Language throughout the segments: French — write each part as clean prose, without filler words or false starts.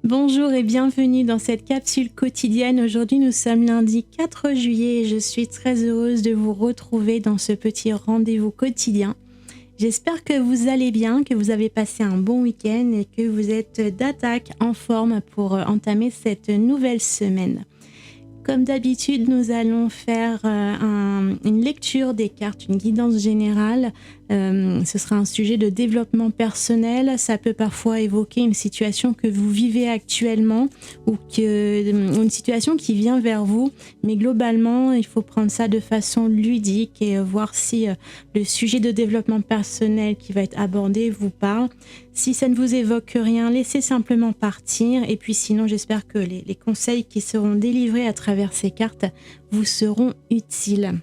Bonjour et bienvenue dans cette capsule quotidienne. Aujourd'hui, nous sommes lundi 4 juillet et je suis très heureuse de vous retrouver dans ce petit rendez-vous quotidien. J'espère que vous allez bien, que vous avez passé un bon week-end et que vous êtes d'attaque en forme pour entamer cette nouvelle semaine. Comme d'habitude, nous allons faire une lecture des cartes, une guidance générale. Ce sera un sujet de développement personnel. Ça peut parfois évoquer une situation que vous vivez actuellement ou une situation qui vient vers vous. Mais globalement, il faut prendre ça de façon ludique et voir si le sujet de développement personnel qui va être abordé vous parle. Si ça ne vous évoque rien, laissez simplement partir. Et puis sinon, j'espère que les conseils qui seront délivrés à travers ces cartes vous seront utiles.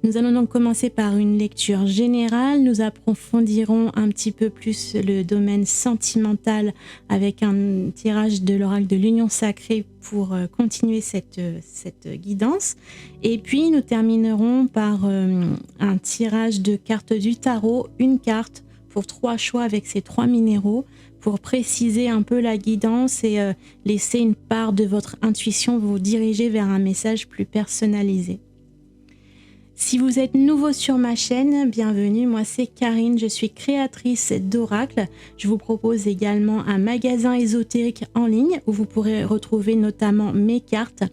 Nous allons donc commencer par une lecture générale. Nous approfondirons un petit peu plus le domaine sentimental avec un tirage de l'oracle de l'Union Sacrée pour continuer cette guidance. Et puis nous terminerons par un tirage de cartes du tarot, une carte pour 3 choix avec ces 3 minéraux pour préciser un peu la guidance et laisser une part de votre intuition vous diriger vers un message plus personnalisé. Si vous êtes nouveau sur ma chaîne, bienvenue, moi c'est Karine, je suis créatrice d'oracles. Je vous propose également un magasin ésotérique en ligne où vous pourrez retrouver notamment mes cartes,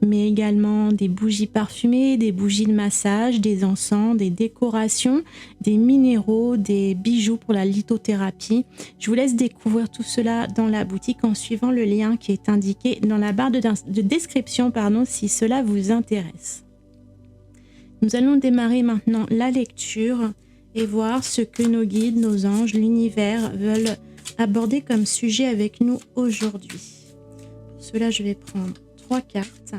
mais également des bougies parfumées, des bougies de massage, des encens, des décorations, des minéraux, des bijoux pour la lithothérapie. Je vous laisse découvrir tout cela dans la boutique en suivant le lien qui est indiqué dans la barre de description, si cela vous intéresse. Nous allons démarrer maintenant la lecture et voir ce que nos guides, nos anges, l'univers veulent aborder comme sujet avec nous aujourd'hui. Pour cela, je vais prendre 3 cartes.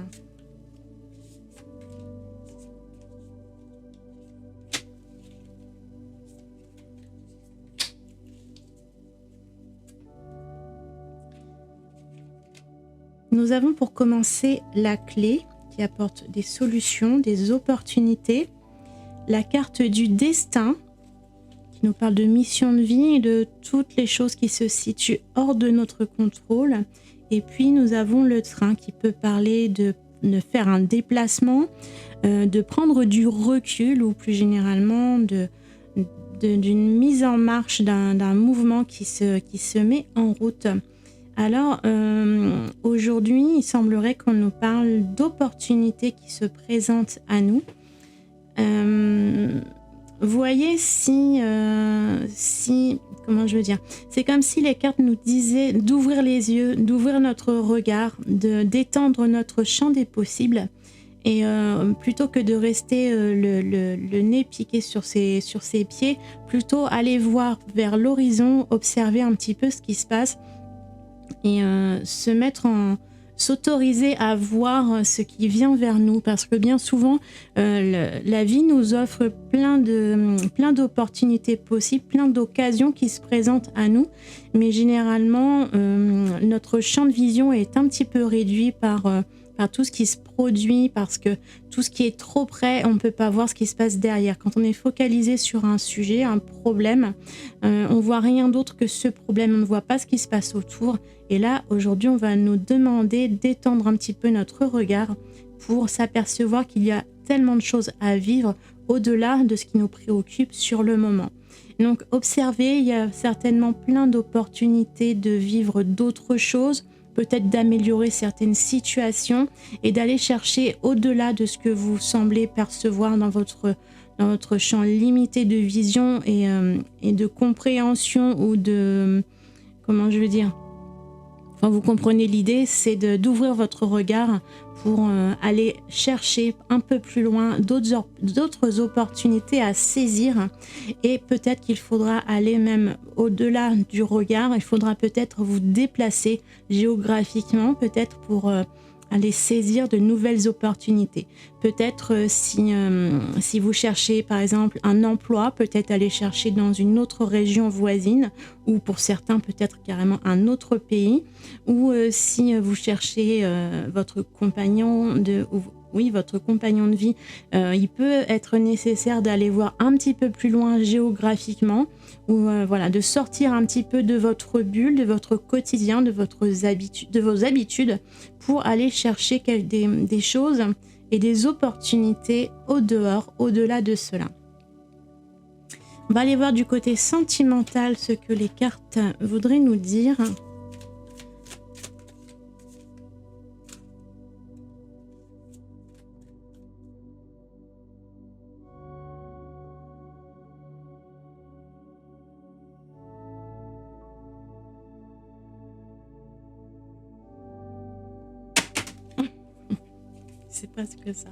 Nous avons pour commencer la clé qui apporte des solutions, des opportunités. La carte du destin qui nous parle de mission de vie et de toutes les choses qui se situent hors de notre contrôle. Et puis nous avons le train qui peut parler de faire un déplacement, de prendre du recul ou plus généralement d'une mise en marche d'un mouvement qui se met en route. Alors, aujourd'hui, il semblerait qu'on nous parle d'opportunités qui se présentent à nous. Voyez comment je veux dire, c'est comme si les cartes nous disaient d'ouvrir les yeux, d'ouvrir notre regard, d'étendre notre champ des possibles. Et plutôt que de rester le nez piqué sur ses pieds, plutôt aller voir vers l'horizon, observer un petit peu ce qui se passe. Et s'autoriser à voir ce qui vient vers nous, parce que bien souvent la vie nous offre plein d'opportunités possibles, plein d'occasions qui se présentent à nous, mais généralement notre champ de vision est un petit peu réduit par tout ce qui se produit, parce que tout ce qui est trop près, on ne peut pas voir ce qui se passe derrière. Quand on est focalisé sur un sujet, un problème, on ne voit rien d'autre que ce problème, on ne voit pas ce qui se passe autour. Et là, aujourd'hui, on va nous demander d'étendre un petit peu notre regard pour s'apercevoir qu'il y a tellement de choses à vivre au-delà de ce qui nous préoccupe sur le moment. Donc, observez, il y a certainement plein d'opportunités de vivre d'autres choses, peut-être d'améliorer certaines situations et d'aller chercher au-delà de ce que vous semblez percevoir dans votre champ limité de vision et de compréhension ou de... Comment je veux dire ? Enfin, vous comprenez l'idée, c'est d'ouvrir votre regard pour aller chercher un peu plus loin d'autres opportunités à saisir. Et peut-être qu'il faudra aller même au-delà du regard. Il faudra peut-être vous déplacer géographiquement, peut-être pour aller saisir de nouvelles opportunités. Peut-être si vous cherchez par exemple un emploi, peut-être aller chercher dans une autre région voisine, ou pour certains peut-être carrément un autre pays, ou si vous cherchez votre compagnon oui, votre compagnon de vie, il peut être nécessaire d'aller voir un petit peu plus loin géographiquement ou voilà, de sortir un petit peu de votre bulle, de votre quotidien, de vos habitudes pour aller chercher des choses et des opportunités au dehors, au-delà de cela. On va aller voir du côté sentimental ce que les cartes voudraient nous dire. C'est presque ça.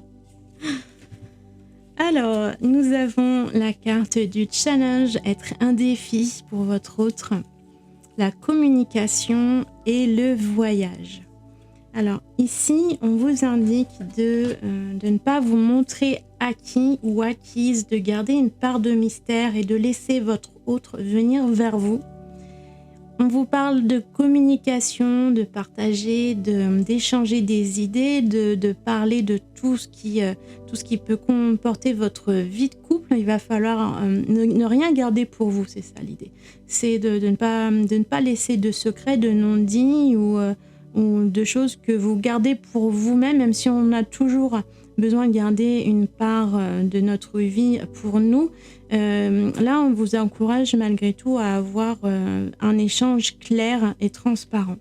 Alors, nous avons la carte du challenge, être un défi pour votre autre, la communication et le voyage. Alors ici, on vous indique de ne pas vous montrer acquis ou acquise, de garder une part de mystère et de laisser votre autre venir vers vous. On vous parle de communication, de partager, d'échanger des idées, de parler de tout ce qui peut comporter votre vie de couple. Il va falloir ne rien garder pour vous, c'est ça l'idée. C'est de ne pas laisser de secrets, de non-dits ou de choses que vous gardez pour vous-même, même si on a toujours besoin de garder une part de notre vie pour nous. Là, on vous encourage malgré tout à avoir un échange clair et transparent.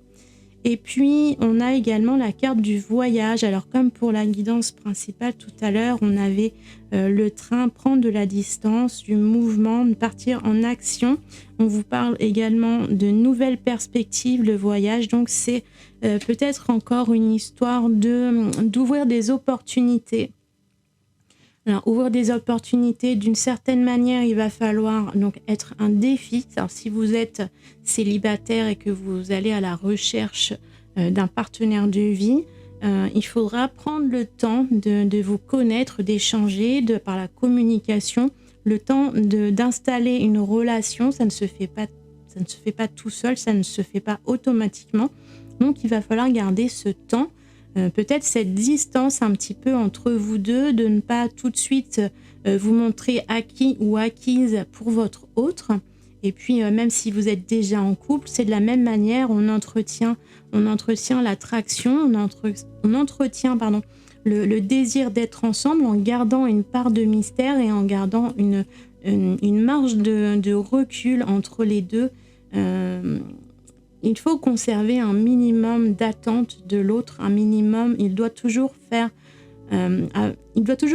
Et puis, on a également la carte du voyage. Alors, comme pour la guidance principale tout à l'heure, on avait le train, prendre de la distance, du mouvement, partir en action. On vous parle également de nouvelles perspectives, le voyage. Donc, c'est peut-être encore une histoire d'ouvrir des opportunités. Alors, ouvrir des opportunités, d'une certaine manière, il va falloir donc être un défi. Alors, si vous êtes célibataire et que vous allez à la recherche d'un partenaire de vie, il faudra prendre le temps de vous connaître, d'échanger par la communication, le temps d'installer une relation. Ça ne se fait pas tout seul, ça ne se fait pas automatiquement. Donc, il va falloir garder ce temps. Peut-être cette distance un petit peu entre vous deux, de ne pas tout de suite vous montrer acquis ou acquise pour votre autre. Et puis, même si vous êtes déjà en couple, c'est de la même manière, on entretient l'attraction, on entretient le désir d'être ensemble en gardant une part de mystère et en gardant une marge de recul entre les deux. Il faut conserver un minimum d'attente de l'autre, un minimum. Il doit toujours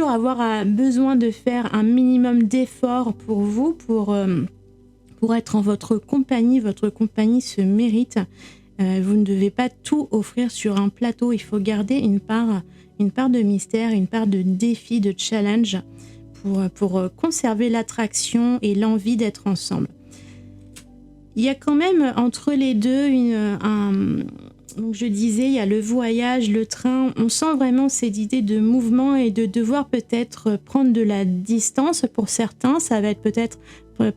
avoir besoin de faire un minimum d'efforts pour vous, pour être en votre compagnie. Votre compagnie se mérite. Vous ne devez pas tout offrir sur un plateau. Il faut garder une part de mystère, une part de défi, de challenge pour conserver l'attraction et l'envie d'être ensemble. Il y a quand même entre les deux, donc je disais, il y a le voyage, le train. On sent vraiment cette idée de mouvement et de devoir peut-être prendre de la distance. Pour certains, ça va être peut-être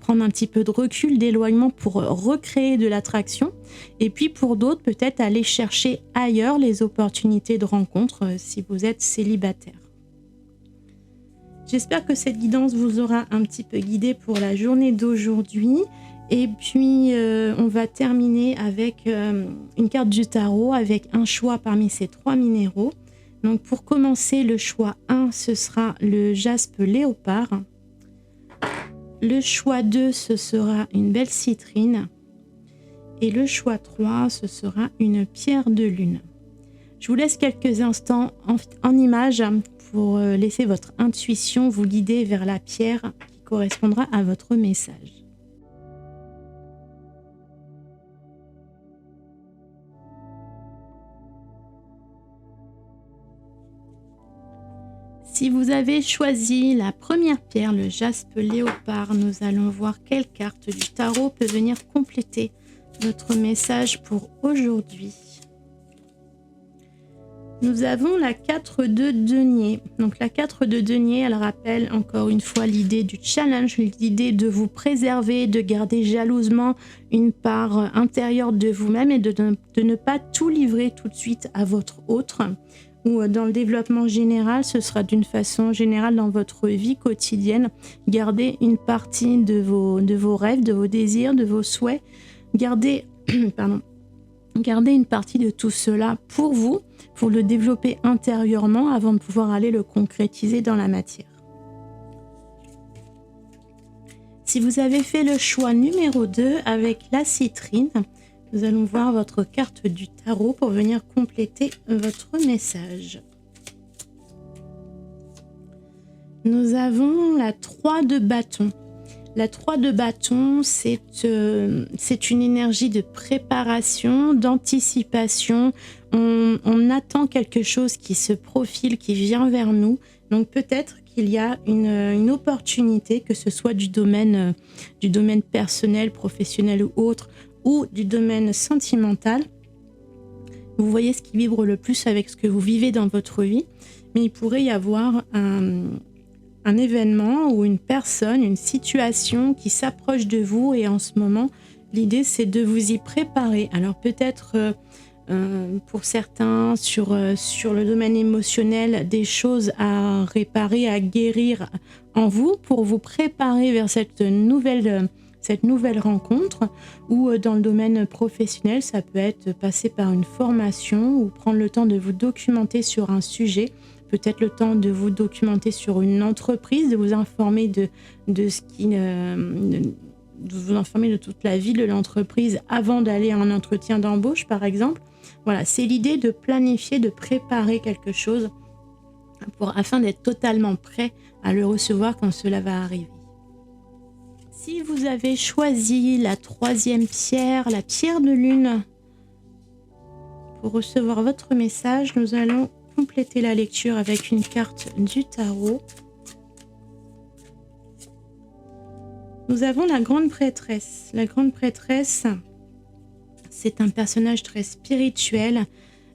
prendre un petit peu de recul, d'éloignement pour recréer de l'attraction. Et puis pour d'autres, peut-être aller chercher ailleurs les opportunités de rencontre si vous êtes célibataire. J'espère que cette guidance vous aura un petit peu guidé pour la journée d'aujourd'hui. Et puis, on va terminer avec une carte du tarot, avec un choix parmi ces 3 minéraux. Donc, pour commencer, le choix 1, ce sera le jaspe léopard. Le choix 2, ce sera une belle citrine. Et le choix 3, ce sera une pierre de lune. Je vous laisse quelques instants en image pour laisser votre intuition vous guider vers la pierre qui correspondra à votre message. Si vous avez choisi la première pierre, le jaspe léopard, nous allons voir quelle carte du tarot peut venir compléter notre message pour aujourd'hui. Nous avons la 4 de denier. Donc la 4 de denier, elle rappelle encore une fois l'idée du challenge, l'idée de vous préserver, de garder jalousement une part intérieure de vous-même et de ne pas tout livrer tout de suite à votre autre. ou dans le développement général, ce sera d'une façon générale dans votre vie quotidienne. Gardez une partie de vos rêves, de vos désirs, de vos souhaits. Gardez une partie de tout cela pour vous, pour le développer intérieurement avant de pouvoir aller le concrétiser dans la matière. Si vous avez fait le choix numéro 2 avec la citrine, nous allons voir votre carte du tarot pour venir compléter votre message. Nous avons la 3 de bâton. La 3 de bâton, c'est une énergie de préparation, d'anticipation. On attend quelque chose qui se profile, qui vient vers nous. Donc peut-être qu'il y a une opportunité, que ce soit du domaine personnel, professionnel ou autre, ou du domaine sentimental. Vous voyez ce qui vibre le plus avec ce que vous vivez dans votre vie, mais il pourrait y avoir un événement ou une personne, une situation qui s'approche de vous, et en ce moment, l'idée c'est de vous y préparer. Alors peut-être pour certains sur le domaine émotionnel, des choses à réparer, à guérir en vous pour vous préparer vers cette nouvelle rencontre, ou dans le domaine professionnel, ça peut être passer par une formation ou prendre le temps de vous documenter sur un sujet, peut-être le temps de vous documenter sur une entreprise, de vous informer de vous informer de toute la vie de l'entreprise avant d'aller à un entretien d'embauche, par exemple. Voilà, c'est l'idée de planifier, de préparer quelque chose afin d'être totalement prêt à le recevoir quand cela va arriver. Si vous avez choisi la 3e pierre, la pierre de lune, pour recevoir votre message, nous allons compléter la lecture avec une carte du tarot. Nous avons la grande prêtresse. La grande prêtresse, c'est un personnage très spirituel.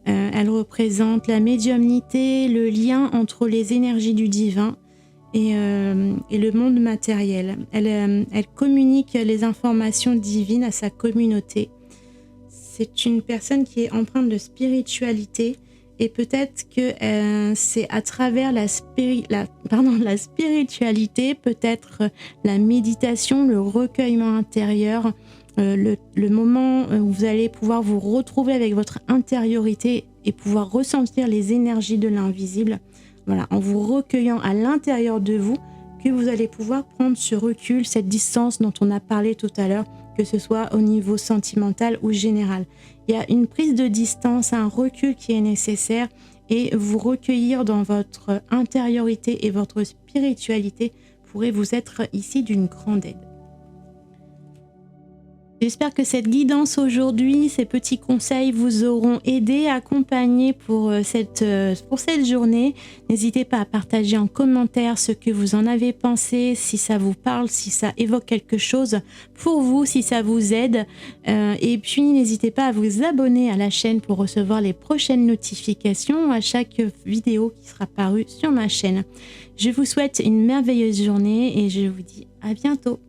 Elle représente la médiumnité, le lien entre les énergies du divin et le monde matériel. Elle communique les informations divines à sa communauté. C'est une personne qui est empreinte de spiritualité, et peut-être que c'est à travers la spiritualité, peut-être la méditation, le recueillement intérieur, le moment où vous allez pouvoir vous retrouver avec votre intériorité et pouvoir ressentir les énergies de l'invisible. Voilà, en vous recueillant à l'intérieur de vous, que vous allez pouvoir prendre ce recul, cette distance dont on a parlé tout à l'heure, que ce soit au niveau sentimental ou général. Il y a une prise de distance, un recul qui est nécessaire, et vous recueillir dans votre intériorité et votre spiritualité pourrait vous être ici d'une grande aide. J'espère que cette guidance aujourd'hui, ces petits conseils vous auront aidé, accompagné pour cette journée. N'hésitez pas à partager en commentaire ce que vous en avez pensé, si ça vous parle, si ça évoque quelque chose pour vous, si ça vous aide. Et puis n'hésitez pas à vous abonner à la chaîne pour recevoir les prochaines notifications à chaque vidéo qui sera parue sur ma chaîne. Je vous souhaite une merveilleuse journée et je vous dis à bientôt.